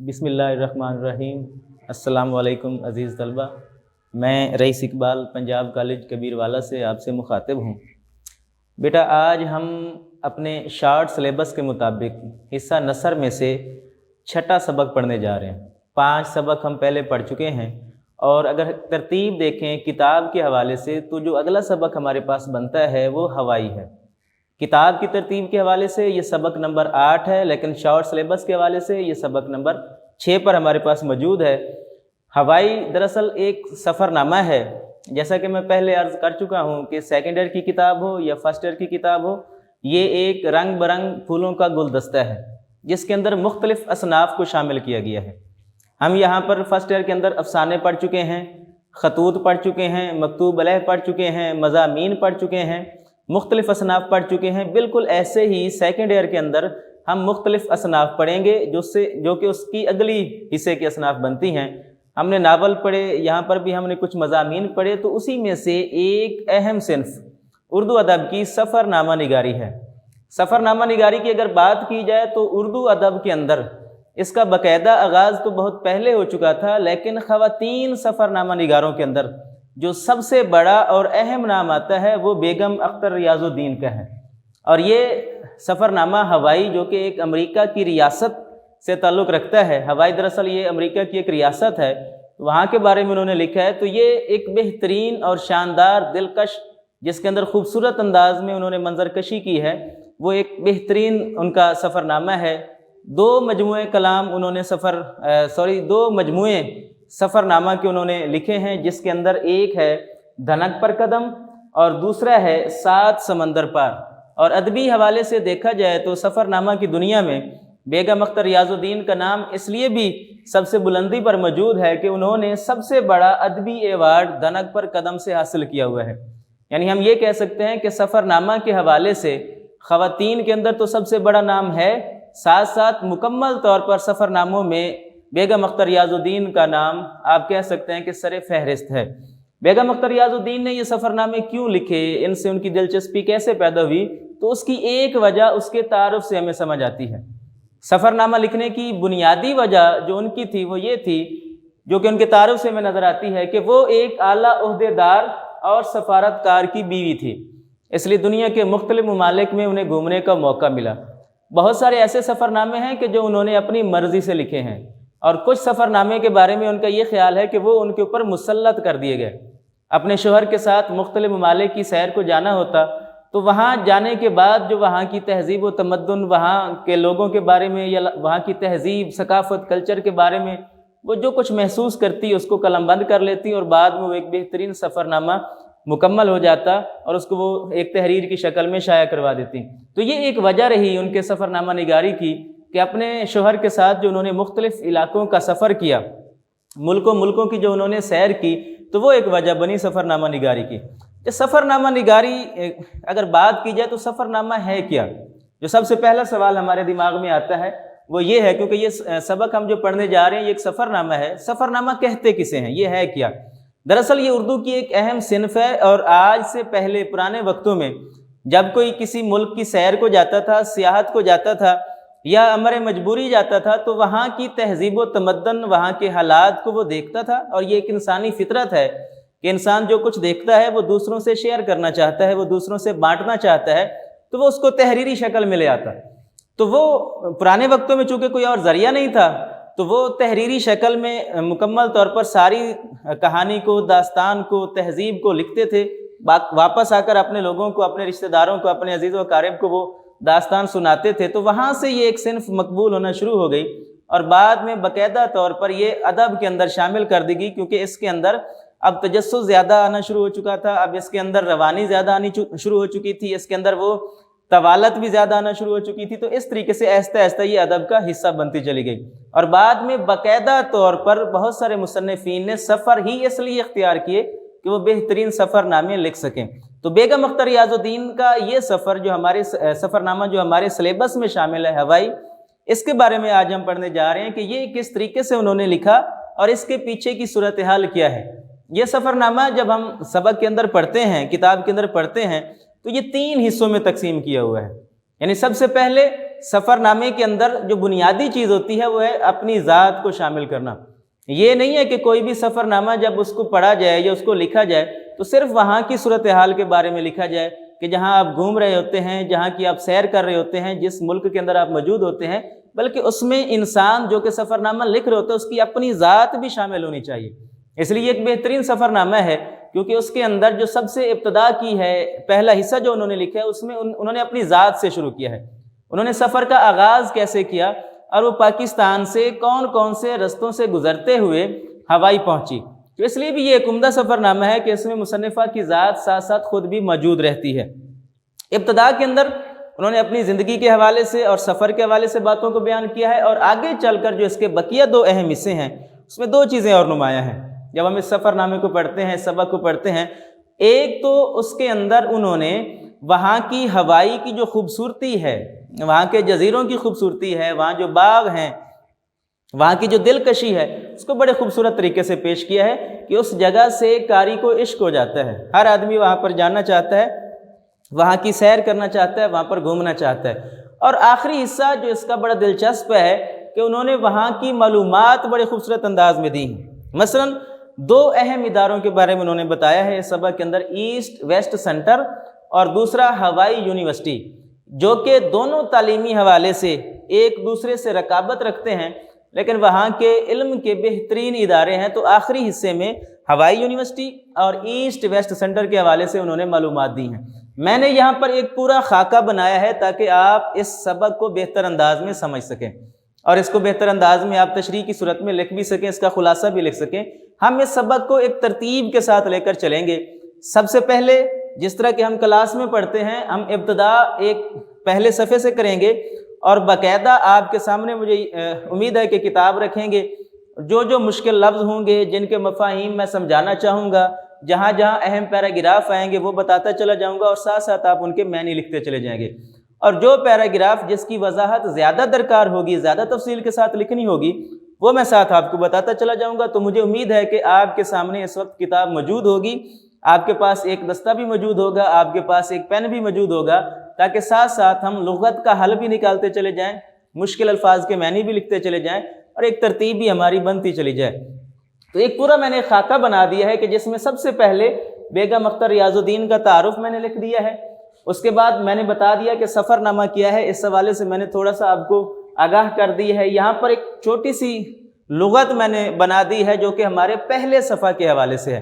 بسم اللہ الرحمن الرحیم۔ السلام علیکم عزیز طلبہ، میں رئیس اقبال پنجاب کالج کبیر والا سے آپ سے مخاطب ہوں۔ بیٹا، آج ہم اپنے شارٹ سلیبس کے مطابق حصہ نثر میں سے چھٹا سبق پڑھنے جا رہے ہیں۔ 5 سبق ہم پہلے پڑھ چکے ہیں، اور اگر ترتیب دیکھیں کتاب کے حوالے سے تو جو اگلا سبق ہمارے پاس بنتا ہے وہ ہوائی ہے۔ کتاب کی ترتیب کے حوالے سے یہ سبق نمبر 8 ہے، لیکن شارٹ سلیبس کے حوالے سے یہ سبق نمبر 6 پر ہمارے پاس موجود ہے۔ ہوائی دراصل ایک سفر نامہ ہے، جیسا کہ میں پہلے عرض کر چکا ہوں کہ سیکنڈ ایئر کی کتاب ہو یا فرسٹ ایئر کی کتاب ہو، یہ ایک رنگ برنگ پھولوں کا گلدستہ ہے جس کے اندر مختلف اصناف کو شامل کیا گیا ہے۔ ہم یہاں پر فرسٹ ایئر کے اندر افسانے پڑھ چکے ہیں، خطوط پڑھ چکے ہیں، مکتوب علیہ پڑھ چکے ہیں، مضامین پڑھ چکے ہیں، مختلف اصناف پڑھ چکے ہیں۔ بالکل ایسے ہی سیکنڈ ایئر کے اندر ہم مختلف اصناف پڑھیں گے جو کہ اس کی اگلی حصے کی اصناف بنتی ہیں۔ ہم نے ناول پڑھے، یہاں پر بھی ہم نے کچھ مضامین پڑھے، تو اسی میں سے ایک اہم صنف اردو ادب کی سفر نامہ نگاری ہے۔ سفر نامہ نگاری کی اگر بات کی جائے تو اردو ادب کے اندر اس کا باقاعدہ آغاز تو بہت پہلے ہو چکا تھا، لیکن خواتین سفر نامہ نگاروں کے اندر جو سب سے بڑا اور اہم نام آتا ہے وہ بیگم اختر ریاض الدین کا ہے۔ اور یہ سفر نامہ ہوائی، جو کہ ایک امریکہ کی ریاست سے تعلق رکھتا ہے، ہوائی دراصل یہ امریکہ کی ایک ریاست ہے، وہاں کے بارے میں انہوں نے لکھا ہے۔ تو یہ ایک بہترین اور شاندار دلکش، جس کے اندر خوبصورت انداز میں انہوں نے منظر کشی کی ہے، وہ ایک بہترین ان کا سفر نامہ ہے۔ 2 مجموعے کلام انہوں نے دو مجموعے سفر نامہ کے انہوں نے لکھے ہیں، جس کے اندر ایک ہے دھنک پر قدم اور دوسرا ہے 7 سمندر پار۔ اور ادبی حوالے سے دیکھا جائے تو سفر نامہ کی دنیا میں بیگم اختر ریاض الدین کا نام اس لیے بھی سب سے بلندی پر موجود ہے کہ انہوں نے سب سے بڑا ادبی ایوارڈ دھنک پر قدم سے حاصل کیا ہوا ہے۔ یعنی ہم یہ کہہ سکتے ہیں کہ سفر نامہ کے حوالے سے خواتین کے اندر تو سب سے بڑا نام ہے، ساتھ ساتھ مکمل طور پر سفر ناموں میں بیگم اختر ریاض الدین کا نام آپ کہہ سکتے ہیں کہ سر فہرست ہے۔ بیگم اختر ریاض الدین نے یہ سفر نامے کیوں لکھے، ان سے ان کی دلچسپی کیسے پیدا ہوئی، تو اس کی ایک وجہ اس کے تعارف سے ہمیں سمجھ آتی ہے۔ سفر نامہ لکھنے کی بنیادی وجہ جو ان کی تھی وہ یہ تھی، جو کہ ان کے تعارف سے ہمیں نظر آتی ہے، کہ وہ ایک اعلیٰ عہدیدار اور سفارتکار کی بیوی تھی، اس لیے دنیا کے مختلف ممالک میں انہیں گھومنے کا موقع ملا۔ بہت سارے ایسے سفر نامے ہیں کہ جو انہوں نے اپنی مرضی سے لکھے ہیں، اور کچھ سفر نامے کے بارے میں ان کا یہ خیال ہے کہ وہ ان کے اوپر مسلط کر دیے گئے۔ اپنے شوہر کے ساتھ مختلف ممالک کی سیر کو جانا ہوتا، تو وہاں جانے کے بعد جو وہاں کی تہذیب و تمدن، وہاں کے لوگوں کے بارے میں یا وہاں کی تہذیب، ثقافت، کلچر کے بارے میں وہ جو کچھ محسوس کرتی اس کو قلم بند کر لیتی، اور بعد میں وہ ایک بہترین سفر نامہ مکمل ہو جاتا اور اس کو وہ ایک تحریر کی شکل میں شائع کروا دیتی۔ تو یہ ایک وجہ رہی ان کے سفر نامہ نگاری کی کہ اپنے شوہر کے ساتھ جو انہوں نے مختلف علاقوں کا سفر کیا، ملکوں کی جو انہوں نے سیر کی، تو وہ ایک وجہ بنی سفر نامہ نگاری کی۔ سفر نامہ نگاری اگر بات کی جائے تو سفر نامہ ہے کیا؟ جو سب سے پہلا سوال ہمارے دماغ میں آتا ہے وہ یہ ہے، کیونکہ یہ سبق ہم جو پڑھنے جا رہے ہیں یہ ایک سفر نامہ ہے، سفر نامہ کہتے کسے ہیں، یہ ہے کیا؟ دراصل یہ اردو کی ایک اہم صنف ہے، اور آج سے پہلے پرانے وقتوں میں جب کوئی کسی ملک کی سیر کو جاتا تھا، سیاحت کو جاتا تھا یا امر مجبوری جاتا تھا، تو وہاں کی تہذیب و تمدن، وہاں کے حالات کو وہ دیکھتا تھا، اور یہ ایک انسانی فطرت ہے کہ انسان جو کچھ دیکھتا ہے وہ دوسروں سے شیئر کرنا چاہتا ہے، وہ دوسروں سے بانٹنا چاہتا ہے، تو وہ اس کو تحریری شکل میں لے آتا۔ تو وہ پرانے وقتوں میں چونکہ کوئی اور ذریعہ نہیں تھا، تو وہ تحریری شکل میں مکمل طور پر ساری کہانی کو، داستان کو، تہذیب کو لکھتے تھے، واپس آ کر اپنے لوگوں کو، اپنے رشتہ داروں کو، اپنے عزیز و اقارب کو وہ داستان سناتے تھے۔ تو وہاں سے یہ ایک صنف مقبول ہونا شروع ہو گئی، اور بعد میں باقاعدہ طور پر یہ ادب کے اندر شامل کر دی گئی، کیونکہ اس کے اندر اب تجسس زیادہ آنا شروع ہو چکا تھا، اب اس کے اندر روانی زیادہ آنی شروع ہو چکی تھی، اس کے اندر وہ طوالت بھی زیادہ آنا شروع ہو چکی تھی۔ تو اس طریقے سے آہستہ آہستہ یہ ادب کا حصہ بنتی چلی گئی، اور بعد میں باقاعدہ طور پر بہت سارے مصنفین نے سفر ہی اس لیے اختیار کیے کہ وہ بہترین سفر نامے لکھ سکیں۔ تو بیگم اختر ریاض الدین کا یہ سفر جو ہمارے سفر نامہ جو ہمارے سلیبس میں شامل ہے ہوائی، اس کے بارے میں آج ہم پڑھنے جا رہے ہیں کہ یہ کس طریقے سے انہوں نے لکھا اور اس کے پیچھے کی صورتحال کیا ہے۔ یہ سفر نامہ جب ہم سبق کے اندر پڑھتے ہیں، کتاب کے اندر پڑھتے ہیں، تو یہ 3 حصوں میں تقسیم کیا ہوا ہے۔ یعنی سب سے پہلے سفر نامے کے اندر جو بنیادی چیز ہوتی ہے وہ ہے اپنی ذات کو شامل کرنا۔ یہ نہیں ہے کہ کوئی بھی سفر نامہ جب اس کو پڑھا جائے یا اس کو لکھا جائے تو صرف وہاں کی صورتحال کے بارے میں لکھا جائے کہ جہاں آپ گھوم رہے ہوتے ہیں، جہاں کی آپ سیر کر رہے ہوتے ہیں، جس ملک کے اندر آپ موجود ہوتے ہیں، بلکہ اس میں انسان جو کہ سفر نامہ لکھ رہے ہوتے ہیں اس کی اپنی ذات بھی شامل ہونی چاہیے۔ اس لیے ایک بہترین سفر نامہ ہے، کیونکہ اس کے اندر جو سب سے ابتدا کی ہے، پہلا حصہ جو انہوں نے لکھا ہے اس میں انہوں نے اپنی ذات سے شروع کیا ہے۔ انہوں نے سفر کا آغاز کیسے کیا اور وہ پاکستان سے کون کون سے رستوں سے گزرتے ہوئے ہوائی پہنچی۔ تو اس لیے بھی یہ ایک عمدہ سفر نامہ ہے کہ اس میں مصنفہ کی ذات ساتھ ساتھ خود بھی موجود رہتی ہے۔ ابتدا کے اندر انہوں نے اپنی زندگی کے حوالے سے اور سفر کے حوالے سے باتوں کو بیان کیا ہے، اور آگے چل کر جو اس کے بقیہ دو اہم حصے ہیں اس میں دو چیزیں اور نمایاں ہیں جب ہم اس سفر نامے کو پڑھتے ہیں، سبق کو پڑھتے ہیں۔ ایک تو اس کے اندر انہوں نے وہاں کی ہوائی کی جو خوبصورتی ہے، وہاں کے جزیروں کی خوبصورتی ہے، وہاں جو باغ ہیں، وہاں کی جو دلکشی ہے، اس کو بڑے خوبصورت طریقے سے پیش کیا ہے کہ اس جگہ سے قاری کو عشق ہو جاتا ہے۔ ہر آدمی وہاں پر جانا چاہتا ہے، وہاں کی سیر کرنا چاہتا ہے، وہاں پر گھومنا چاہتا ہے۔ اور آخری حصہ جو اس کا بڑا دلچسپ ہے کہ انہوں نے وہاں کی معلومات بڑے خوبصورت انداز میں دی ہیں۔ مثلاً دو اہم اداروں کے بارے میں انہوں نے بتایا ہے اس سبق کے اندر، ایسٹ ویسٹ سینٹر اور دوسرا ہوائی یونیورسٹی، جو کہ دونوں تعلیمی حوالے سے ایک دوسرے سے رقابت رکھتے ہیں، لیکن وہاں کے علم کے بہترین ادارے ہیں۔ تو آخری حصے میں ہوائی یونیورسٹی اور ایسٹ ویسٹ سینٹر کے حوالے سے انہوں نے معلومات دی ہیں۔ میں نے یہاں پر ایک پورا خاکہ بنایا ہے تاکہ آپ اس سبق کو بہتر انداز میں سمجھ سکیں، اور اس کو بہتر انداز میں آپ تشریح کی صورت میں لکھ بھی سکیں، اس کا خلاصہ بھی لکھ سکیں۔ ہم اس سبق کو ایک ترتیب کے ساتھ لے کر چلیں گے۔ سب سے پہلے جس طرح کہ ہم کلاس میں پڑھتے ہیں، ہم ابتدا ایک پہلے صفحے سے کریں گے، اور باقاعدہ آپ کے سامنے مجھے امید ہے کہ کتاب رکھیں گے۔ جو جو مشکل لفظ ہوں گے، جن کے مفاہیم میں سمجھانا چاہوں گا، جہاں جہاں اہم پیراگراف آئیں گے وہ بتاتا چلا جاؤں گا، اور ساتھ ساتھ آپ ان کے معنی لکھتے چلے جائیں گے۔ اور جو پیراگراف جس کی وضاحت زیادہ درکار ہوگی، زیادہ تفصیل کے ساتھ لکھنی ہوگی، وہ میں ساتھ آپ کو بتاتا چلا جاؤں گا۔ تو مجھے امید ہے کہ آپ کے سامنے اس وقت کتاب موجود ہوگی، آپ کے پاس ایک دستہ بھی موجود ہوگا، آپ کے پاس ایک پین بھی موجود ہوگا، تاکہ ساتھ ساتھ ہم لغت کا حل بھی نکالتے چلے جائیں، مشکل الفاظ کے معنی بھی لکھتے چلے جائیں، اور ایک ترتیب بھی ہماری بنتی چلی جائے۔ تو ایک پورا میں نے خاکہ بنا دیا ہے کہ جس میں سب سے پہلے بیگم اختر ریاض الدین کا تعارف میں نے لکھ دیا ہے۔ اس کے بعد میں نے بتا دیا کہ سفر نامہ کیا ہے، اس حوالے سے میں نے تھوڑا سا آپ کو آگاہ کر دی ہے۔ یہاں پر ایک چھوٹی سی لغت میں نے بنا دی ہے جو کہ ہمارے پہلے صفحہ کے حوالے سے ہے،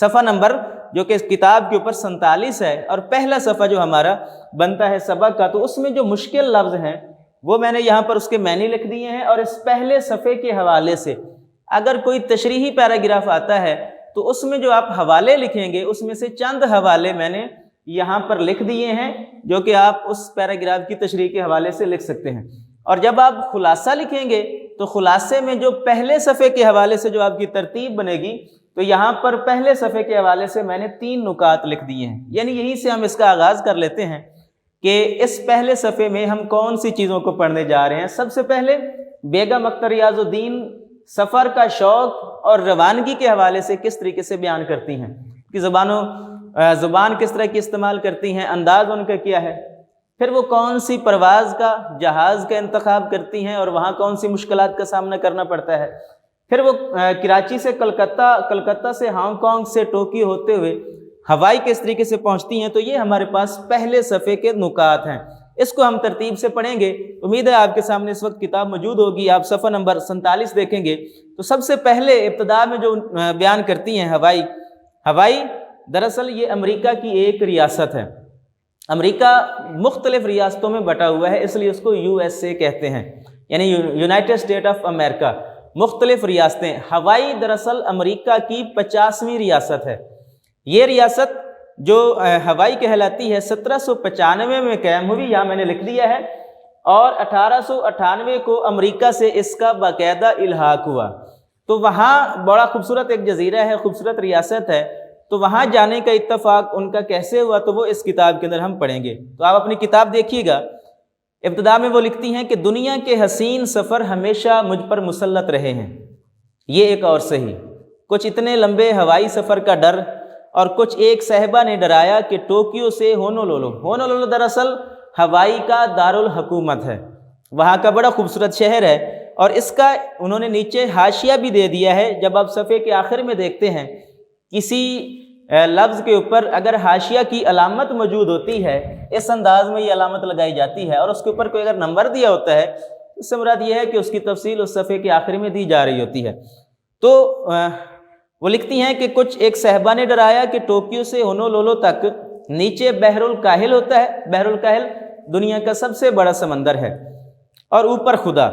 صفحہ نمبر جو کہ اس کتاب کے اوپر 47 ہے، اور پہلا صفحہ جو ہمارا بنتا ہے سبق کا، تو اس میں جو مشکل لفظ ہیں وہ میں نے یہاں پر اس کے معنی لکھ دیے ہیں۔ اور اس پہلے صفحے کے حوالے سے اگر کوئی تشریحی پیراگراف آتا ہے تو اس میں جو آپ حوالے لکھیں گے، اس میں سے چند حوالے میں نے یہاں پر لکھ دیے ہیں جو کہ آپ اس پیراگراف کی تشریح کے حوالے سے لکھ سکتے ہیں۔ اور جب آپ خلاصہ لکھیں گے تو خلاصے میں جو پہلے صفحے کے حوالے سے جو آپ کی ترتیب بنے گی، تو یہاں پر پہلے صفحے کے حوالے سے میں نے 3 نکات لکھ دیے ہیں۔ یعنی یہیں سے ہم اس کا آغاز کر لیتے ہیں کہ اس پہلے صفحے میں ہم کون سی چیزوں کو پڑھنے جا رہے ہیں۔ سب سے پہلے بیگم اختر ریاض الدین سفر کا شوق اور روانگی کے حوالے سے کس طریقے سے بیان کرتی ہیں، کہ زبان کس طرح کی استعمال کرتی ہیں، انداز ان کا کیا ہے، پھر وہ کون سی پرواز کا، جہاز کا انتخاب کرتی ہیں اور وہاں کون سی مشکلات کا سامنا کرنا پڑتا ہے، پھر وہ کراچی سے کلکتہ سے ہانگ کانگ سے ٹوکیو ہوتے ہوئے ہوائی کس طریقے سے پہنچتی ہیں۔ تو یہ ہمارے پاس پہلے صفحے کے نکات ہیں، اس کو ہم ترتیب سے پڑھیں گے۔ امید ہے آپ کے سامنے اس وقت کتاب موجود ہوگی، آپ صفحہ نمبر 47 دیکھیں گے تو سب سے پہلے ابتدا میں جو بیان کرتی ہیں ہوائی دراصل یہ امریکہ کی ایک ریاست ہے۔ امریکہ مختلف ریاستوں میں بٹا ہوا ہے، اس لیے اس کو USA کہتے ہیں، یعنی یونائٹڈ اسٹیٹ آف امریکہ، مختلف ریاستیں۔ ہوائی دراصل امریکہ کی 50ویں ریاست ہے۔ یہ ریاست جو ہوائی کہلاتی ہے 1795 میں قائم ہوئی، یہاں میں نے لکھ دیا ہے، اور 1898 کو امریکہ سے اس کا باقاعدہ الحاق ہوا۔ تو وہاں بڑا خوبصورت ایک جزیرہ ہے، خوبصورت ریاست ہے، تو وہاں جانے کا اتفاق ان کا کیسے ہوا تو وہ اس کتاب کے اندر ہم پڑھیں گے۔ تو آپ اپنی کتاب دیکھیے گا، ابتدا میں وہ لکھتی ہیں کہ دنیا کے حسین سفر ہمیشہ مجھ پر مسلط رہے ہیں، یہ ایک اور صحیح، کچھ اتنے لمبے ہوائی سفر کا ڈر، اور کچھ ایک صاحبہ نے ڈرایا کہ ٹوکیو سے ہونولولو دراصل ہوائی کا دارالحکومت ہے، وہاں کا بڑا خوبصورت شہر ہے، اور اس کا انہوں نے نیچے حاشیہ بھی دے دیا ہے۔ جب آپ صفحے کے آخر میں دیکھتے ہیں کسی لفظ کے اوپر اگر حاشیہ کی علامت موجود ہوتی ہے، اس انداز میں یہ علامت لگائی جاتی ہے، اور اس کے اوپر کوئی اگر نمبر دیا ہوتا ہے، اس سے مراد یہ ہے کہ اس کی تفصیل اس صفحے کے آخر میں دی جا رہی ہوتی ہے۔ تو وہ لکھتی ہیں کہ کچھ ایک صاحبہ نے ڈرایا کہ ٹوکیو سے ہونولولو تک نیچے بحر الکاہل ہوتا ہے، بحر الکاہل دنیا کا سب سے بڑا سمندر ہے، اور اوپر خدا،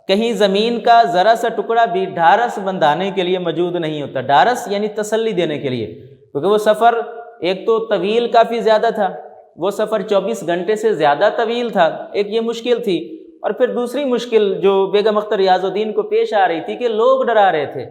کہیں زمین کا ذرا سا ٹکڑا بھی ڈھارس بندھانے کے لیے موجود نہیں ہوتا۔ ڈھارس یعنی تسلی دینے کے لیے، کیونکہ وہ سفر ایک تو طویل کافی زیادہ تھا، وہ سفر 24 گھنٹے سے زیادہ طویل تھا، ایک یہ مشکل تھی، اور پھر دوسری مشکل جو بیگم اختر ریاض الدین کو پیش آ رہی تھی کہ لوگ ڈرا رہے تھے،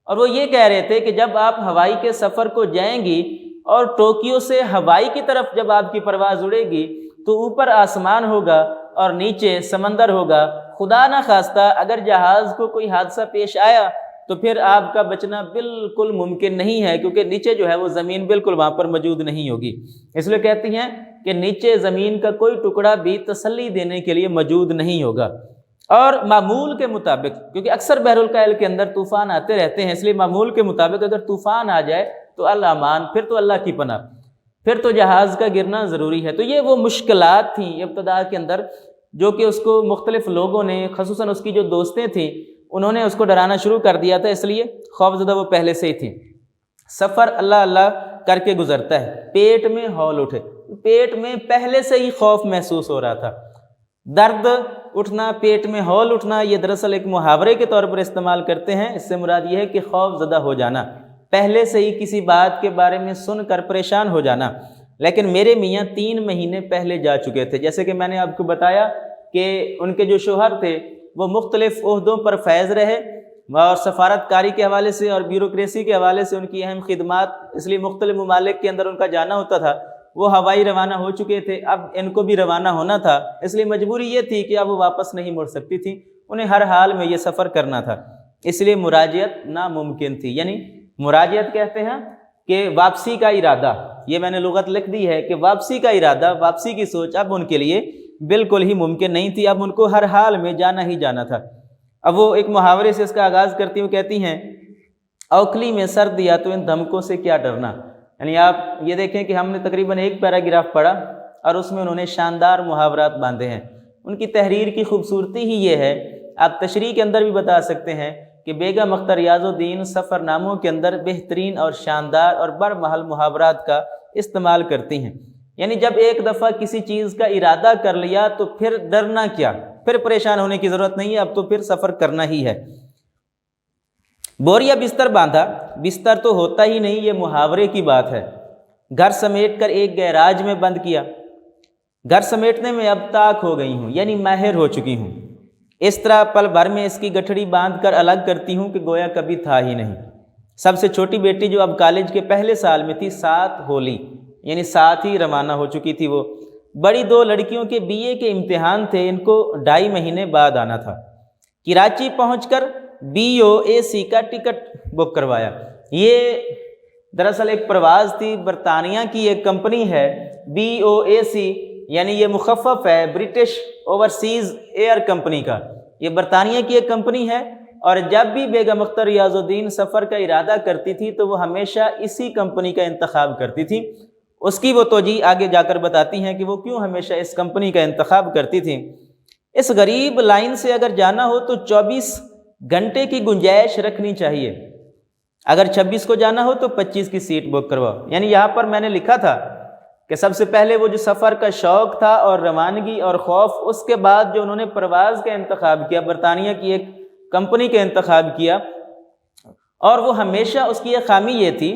اور وہ یہ کہہ رہے تھے کہ جب آپ ہوائی کے سفر کو جائیں گی اور ٹوکیو سے ہوائی کی طرف جب آپ کی پرواز اڑے گی تو اوپر آسمان ہوگا اور نیچے سمندر ہوگا، خدا نہ خواستہ اگر جہاز کو کوئی حادثہ پیش آیا تو پھر آپ کا بچنا بالکل ممکن نہیں ہے، کیونکہ نیچے جو ہے وہ زمین بالکل وہاں پر موجود نہیں ہوگی۔ اس لیے کہتی ہیں کہ نیچے زمین کا کوئی ٹکڑا بھی تسلی دینے کے لیے موجود نہیں ہوگا، اور معمول کے مطابق، کیونکہ اکثر بحر الکاہل کے اندر طوفان آتے رہتے ہیں، اس لیے معمول کے مطابق اگر طوفان آ جائے تو الامان، پھر تو اللہ کی پناہ، پھر تو جہاز کا گرنا ضروری ہے۔ تو یہ وہ مشکلات تھیں ابتدا کے اندر جو کہ اس کو مختلف لوگوں نے، خصوصاً اس کی جو دوستیں تھیں، انہوں نے اس کو ڈرانا شروع کر دیا تھا، اس لیے خوف زدہ وہ پہلے سے ہی تھی۔ سفر اللہ اللہ کر کے گزرتا ہے، پیٹ میں ہول اٹھے، پیٹ میں پہلے سے ہی خوف محسوس ہو رہا تھا۔ درد اٹھنا، پیٹ میں ہول اٹھنا، یہ دراصل ایک محاورے کے طور پر استعمال کرتے ہیں، اس سے مراد یہ ہے کہ خوف زدہ ہو جانا، پہلے سے ہی کسی بات کے بارے میں سن کر پریشان ہو جانا۔ لیکن میرے میاں 3 مہینے پہلے جا چکے تھے، جیسے کہ میں نے آپ کو بتایا کہ ان کے جو شوہر تھے وہ مختلف عہدوں پر فائز رہے، اور سفارت کاری کے حوالے سے اور بیوروکریسی کے حوالے سے ان کی اہم خدمات، اس لیے مختلف ممالک کے اندر ان کا جانا ہوتا تھا۔ وہ ہوائی روانہ ہو چکے تھے، اب ان کو بھی روانہ ہونا تھا، اس لیے مجبوری یہ تھی کہ اب وہ واپس نہیں مڑ سکتی تھی، انہیں ہر حال میں یہ سفر کرنا تھا، اس لیے مراجعت ناممکن تھی۔ یعنی مراجعت کہتے ہیں کہ واپسی کا ارادہ، یہ میں نے لغت لکھ دی ہے کہ واپسی کا ارادہ، واپسی کی سوچ اب ان کے لیے بالکل ہی ممکن نہیں تھی، اب ان کو ہر حال میں جانا ہی جانا تھا۔ اب وہ ایک محاورے سے اس کا آغاز کرتی ہوں، کہتی ہیں اوکھلی میں سر دیا تو ان دھمکوں سے کیا ڈرنا۔ یعنی آپ یہ دیکھیں کہ ہم نے تقریباً ایک پیراگراف پڑھا اور اس میں انہوں نے شاندار محاورات باندھے ہیں۔ ان کی تحریر کی خوبصورتی ہی یہ ہے، آپ تشریح کے اندر بھی بتا سکتے ہیں کہ بیگم اختر ریاض الدین سفر ناموں کے اندر بہترین اور شاندار اور بر محل محاورات کا استعمال کرتی ہیں۔ یعنی جب ایک دفعہ کسی چیز کا ارادہ کر لیا تو پھر ڈرنا کیا، پھر پریشان ہونے کی ضرورت نہیں ہے، اب تو پھر سفر کرنا ہی ہے۔ بوریا بستر باندھا، بستر تو ہوتا ہی نہیں، یہ محاورے کی بات ہے۔ گھر سمیٹ کر ایک گیراج میں بند کیا، گھر سمیٹنے میں اب تاک ہو گئی ہوں، یعنی ماہر ہو چکی ہوں۔ اس طرح پل بھر میں اس کی گٹھڑی باندھ کر الگ کرتی ہوں کہ گویا کبھی تھا ہی نہیں۔ سب سے چھوٹی بیٹی جو اب کالج کے پہلے سال میں تھی، 7 ہولی، یعنی 7 ہی روانہ ہو چکی تھی وہ۔ بڑی 2 لڑکیوں کے BA کے امتحان تھے، ان کو 2.5 مہینے بعد آنا تھا۔ کراچی پہنچ کر BOAC کا ٹکٹ بک کروایا۔ یہ دراصل ایک پرواز تھی، برطانیہ کی ایک کمپنی ہے BOAC، یعنی یہ مخفف ہے برٹش اوورسیز ایئر کمپنی کا، یہ برطانیہ کی ایک کمپنی ہے، اور جب بھی بیگم اختر ریاض الدین سفر کا ارادہ کرتی تھی تو وہ ہمیشہ اسی کمپنی کا انتخاب کرتی تھی۔ اس کی وہ توجیہ آگے جا کر بتاتی ہیں کہ وہ کیوں ہمیشہ اس کمپنی کا انتخاب کرتی تھی۔ اس غریب لائن سے اگر جانا ہو تو 24 گھنٹے کی گنجائش رکھنی چاہیے، اگر 26 کو جانا ہو تو 25 کی سیٹ بک کرواؤ۔ یعنی یہاں پر میں نے لکھا تھا کہ سب سے پہلے وہ جو سفر کا شوق تھا اور روانگی اور خوف، اس کے بعد جو انہوں نے پرواز کا انتخاب کیا، برطانیہ کی ایک کمپنی کا انتخاب کیا، اور وہ ہمیشہ اس کی ایک خامی یہ تھی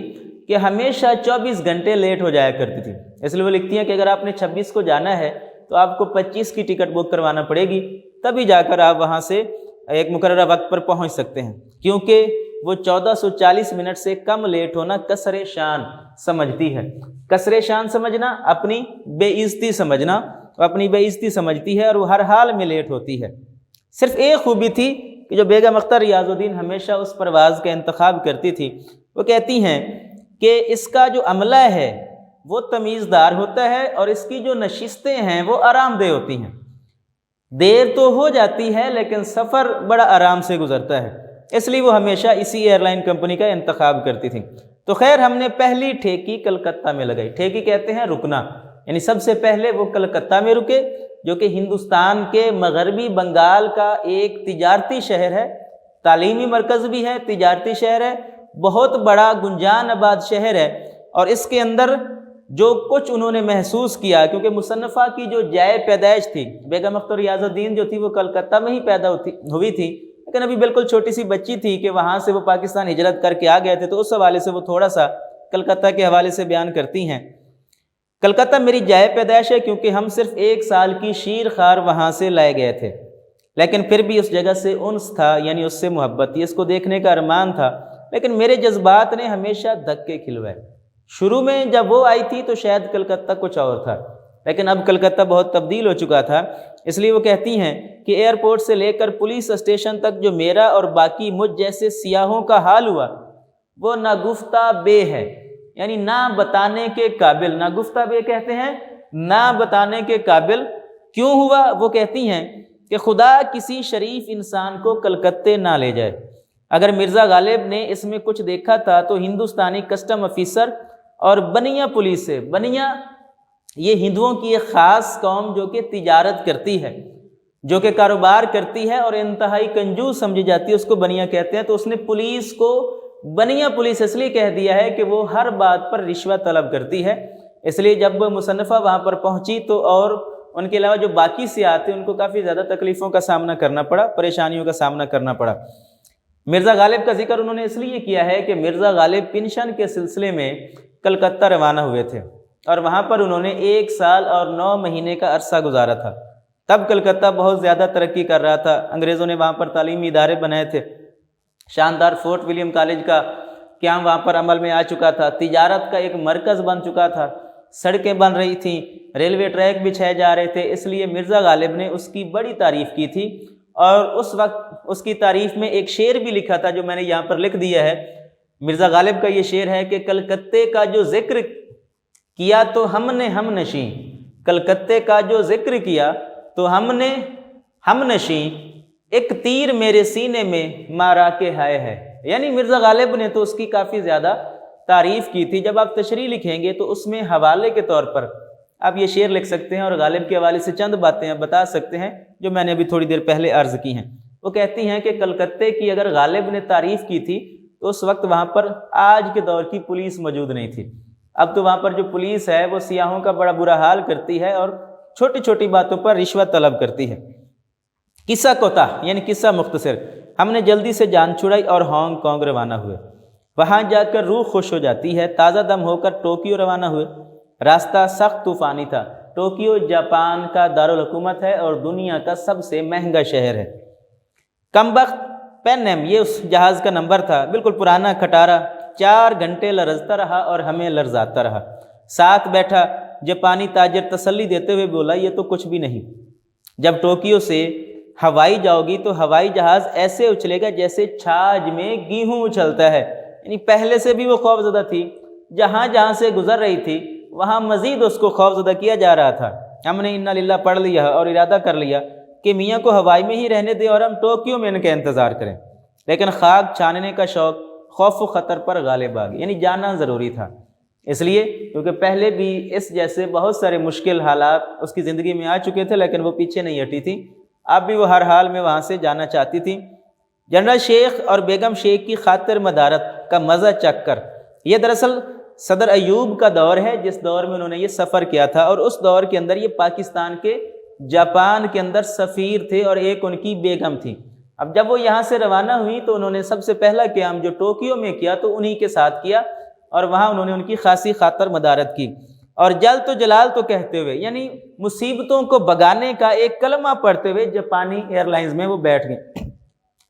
کہ ہمیشہ 24 گھنٹے لیٹ ہو جایا کرتی تھی۔ اس لیے وہ لکھتی ہیں کہ اگر آپ نے 26 کو جانا ہے تو آپ کو 25 کی ٹکٹ بک کروانا پڑے گی، تبھی جا کر آپ وہاں سے ایک مقررہ وقت پر پہنچ سکتے ہیں، کیونکہ وہ 1440 منٹ سے کم لیٹ ہونا کسر شان سمجھتی ہے۔ کسر شان سمجھنا اپنی بے عزتی سمجھنا، وہ اپنی بے عزتی سمجھتی ہے اور وہ ہر حال میں لیٹ ہوتی ہے۔ صرف ایک خوبی تھی کہ جو بیگم اختر ریاض الدین ہمیشہ اس پرواز کا انتخاب کرتی تھی، وہ کہتی ہیں کہ اس کا جو عملہ ہے وہ تمیزدار ہوتا ہے اور اس کی جو نشستیں ہیں وہ آرام دہ ہوتی ہیں۔ دیر تو ہو جاتی ہے لیکن سفر بڑا آرام سے گزرتا ہے، اس لیے وہ ہمیشہ اسی ایئر لائن کمپنی کا انتخاب کرتی تھیں۔ تو خیر ہم نے پہلی ٹھیکی کلکتہ میں لگائی۔ ٹھیکی کہتے ہیں رکنا، یعنی سب سے پہلے وہ کلکتہ میں رکے، جو کہ ہندوستان کے مغربی بنگال کا ایک تجارتی شہر ہے، تعلیمی مرکز بھی ہے، تجارتی شہر ہے، بہت بڑا گنجان آباد شہر ہے۔ اور اس کے اندر جو کچھ انہوں نے محسوس کیا، کیونکہ مصنفہ کی جو جائے پیدائش تھی، بیگم اختر ریاض الدین جو تھی وہ کلکتہ میں ہی پیدا ہوئی تھی، لیکن ابھی بالکل چھوٹی سی بچی تھی کہ وہاں سے وہ پاکستان ہجرت کر کے آ گئے تھے، تو اس حوالے سے وہ تھوڑا سا کلکتہ کے حوالے سے بیان کرتی ہیں۔ کلکتہ میری جائے پیدائش ہے کیونکہ ہم صرف 1 سال کی شیر خار وہاں سے لائے گئے تھے، لیکن پھر بھی اس جگہ سے انس تھا، یعنی اس سے محبت تھی، اس کو دیکھنے کا ارمان تھا، لیکن میرے جذبات نے ہمیشہ دھکے کھلوائے۔ شروع میں جب وہ آئی تھی تو شاید کلکتہ کچھ اور تھا، لیکن اب کلکتہ بہت تبدیل ہو چکا تھا، اس لیے وہ کہتی ہیں کہ ایئرپورٹ سے لے کر پولیس اسٹیشن تک جو میرا اور باقی مجھ جیسے سیاحوں کا حال ہوا وہ ناگفتہ بے ہے، یعنی نہ بتانے کے قابل۔ ناگفتہ بے کہتے ہیں نہ بتانے کے قابل۔ کیوں ہوا؟ وہ کہتی ہیں کہ خدا کسی شریف انسان کو کلکتے نہ لے جائے۔ اگر مرزا غالب نے اس میں کچھ دیکھا تھا تو ہندوستانی کسٹم آفیسر اور بنیا پولیس سے، بنیا یہ ہندوؤں کی ایک خاص قوم جو کہ تجارت کرتی ہے، جو کہ کاروبار کرتی ہے اور انتہائی کنجوس سمجھی جاتی ہے، اس کو بنیا کہتے ہیں۔ تو اس نے پولیس کو بنیا پولیس اس لیے کہہ دیا ہے کہ وہ ہر بات پر رشوت طلب کرتی ہے، اس لیے جب مصنفہ وہاں پر پہنچی تو اور ان کے علاوہ جو باقی سیاح تھے ان کو کافی زیادہ تکلیفوں کا سامنا کرنا پڑا، پریشانیوں کا سامنا کرنا پڑا۔ مرزا غالب کا ذکر انہوں نے اس لیے کیا ہے کہ مرزا غالب پنشن کے سلسلے میں کلکتہ روانہ ہوئے تھے اور وہاں پر انہوں نے 1 سال اور 9 مہینے کا عرصہ گزارا تھا۔ تب کلکتہ بہت زیادہ ترقی کر رہا تھا، انگریزوں نے وہاں پر تعلیمی ادارے بنائے تھے، شاندار فورٹ ولیم کالج کا قیام وہاں پر عمل میں آ چکا تھا، تجارت کا ایک مرکز بن چکا تھا، سڑکیں بن رہی تھیں، ریلوے ٹریک بچھائے جا رہے تھے، اس لیے مرزا غالب نے اس کی بڑی تعریف کی تھی۔ اور اس وقت اس کی تعریف میں ایک شعر بھی لکھا تھا جو میں نے یہاں پر لکھ دیا ہے۔ مرزا غالب کا یہ شعر ہے کہ کلکتے کا جو ذکر کیا تو ہم نے ہم نشیں، کلکتے کا جو ذکر کیا تو ہم نے ہم نشیں، ایک تیر میرے سینے میں مارا کے ہائے ہے۔ یعنی مرزا غالب نے تو اس کی کافی زیادہ تعریف کی تھی۔ جب آپ تشریح لکھیں گے تو اس میں حوالے کے طور پر آپ یہ شعر لکھ سکتے ہیں اور غالب کے حوالے سے چند باتیں آپ بتا سکتے ہیں جو میں نے ابھی تھوڑی دیر پہلے عرض کی ہیں۔ وہ کہتی ہیں کہ کلکتے کی اگر غالب نے تعریف کی تھی تو اس وقت وہاں پر آج کے دور کی پولیس موجود نہیں تھی۔ اب تو وہاں پر جو پولیس ہے وہ سیاحوں کا بڑا برا حال کرتی ہے اور چھوٹی چھوٹی باتوں پر رشوت طلب کرتی ہے۔ قصہ کوتاہ یعنی قصہ مختصر، ہم نے جلدی سے جان چھڑائی اور ہانگ کانگ روانہ ہوئے۔ وہاں جا کر روح خوش ہو جاتی ہے، تازہ دم ہو کر ٹوکیو روانہ ہوئے۔ راستہ سخت طوفانی تھا۔ ٹوکیو جاپان کا دارالحکومت ہے اور دنیا کا سب سے مہنگا شہر ہے۔ کمبخت پین ایم یہ اس جہاز کا نمبر تھا، بالکل پرانا کھٹارا۔ 4 گھنٹے لرزتا رہا اور ہمیں لرزاتا رہا۔ ساتھ بیٹھا جاپانی تاجر تسلی دیتے ہوئے بولا یہ تو کچھ بھی نہیں، جب ٹوکیو سے ہوائی جاؤ گی تو ہوائی جہاز ایسے اچھلے گا جیسے چھاج میں گیہوں اچھلتا ہے۔ یعنی پہلے سے بھی وہ خوف زدہ تھی، جہاں جہاں سے گزر رہی تھی وہاں مزید اس کو خوف زدہ کیا جا رہا تھا۔ ہم نے انا للہ پڑھ لیا اور ارادہ کر لیا کہ میاں کو ہوائی میں ہی رہنے دیں اور ہم ٹوکیو میں ان کا انتظار کریں، لیکن خاک چھاننے کا شوق خوف و خطر پر غالب آ گیا، یعنی جانا ضروری تھا، اس لیے کیونکہ پہلے بھی اس جیسے بہت سارے مشکل حالات اس کی زندگی میں آ چکے تھے لیکن وہ پیچھے نہیں ہٹی تھی، اب بھی وہ ہر حال میں وہاں سے جانا چاہتی تھی۔ جنرل شیخ اور بیگم شیخ کی خاطر مدارت کا مزہ چکھ کر، یہ دراصل صدر ایوب کا دور ہے جس دور میں انہوں نے یہ سفر کیا تھا، اور اس دور کے اندر یہ پاکستان کے جاپان کے اندر سفیر تھے اور ایک ان کی بیگم تھی۔ اب جب وہ یہاں سے روانہ ہوئی تو انہوں نے سب سے پہلا قیام جو ٹوکیو میں کیا تو انہی کے ساتھ کیا، اور وہاں انہوں نے ان کی خاصی خاطر مدارت کی، اور جل تو جلال تو کہتے ہوئے یعنی مصیبتوں کو بگانے کا ایک کلمہ پڑھتے ہوئے جاپانی ایئر لائنز میں وہ بیٹھ گئے۔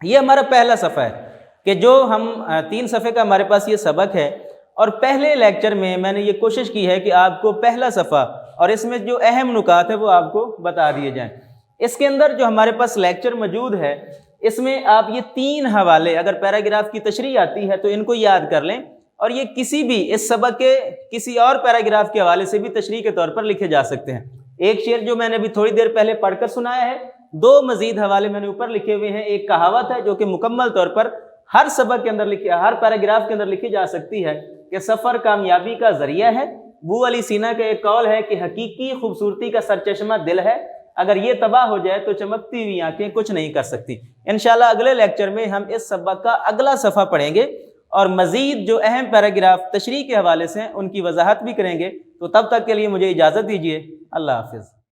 یہ ہمارا پہلا صفحہ ہے کہ جو ہم 3 صفحے کا ہمارے پاس یہ سبق ہے، اور پہلے لیکچر میں نے یہ کوشش کی ہے کہ آپ کو پہلا صفحہ اور اس میں جو اہم نکات ہیں وہ آپ کو بتا دیے جائیں۔ اس کے اندر جو ہمارے پاس لیکچر موجود ہے اس میں آپ یہ 3 حوالے، اگر پیراگراف کی تشریح آتی ہے تو ان کو یاد کر لیں اور یہ کسی بھی اس سبق کے کسی اور پیراگراف کے حوالے سے بھی تشریح کے طور پر لکھے جا سکتے ہیں۔ ایک شعر جو میں نے ابھی تھوڑی دیر پہلے پڑھ کر سنایا ہے، 2 مزید حوالے میں نے اوپر لکھے ہوئے ہیں۔ ایک کہاوت ہے جو کہ مکمل طور پر ہر سبق کے اندر ہر پیراگراف کے اندر لکھی جا سکتی ہے کہ سفر کامیابی کا ذریعہ ہے۔ ابو علی سینا کا ایک قول ہے کہ حقیقی خوبصورتی کا سرچشمہ دل ہے، اگر یہ تباہ ہو جائے تو چمکتی ہوئی آنکھیں کچھ نہیں کر سکتی۔ انشاءاللہ اگلے لیکچر میں ہم اس سبق کا اگلا صفحہ پڑھیں گے اور مزید جو اہم پیراگراف تشریح کے حوالے سے ہیں ان کی وضاحت بھی کریں گے۔ تو تب تک کے لیے مجھے اجازت دیجیے، اللہ حافظ۔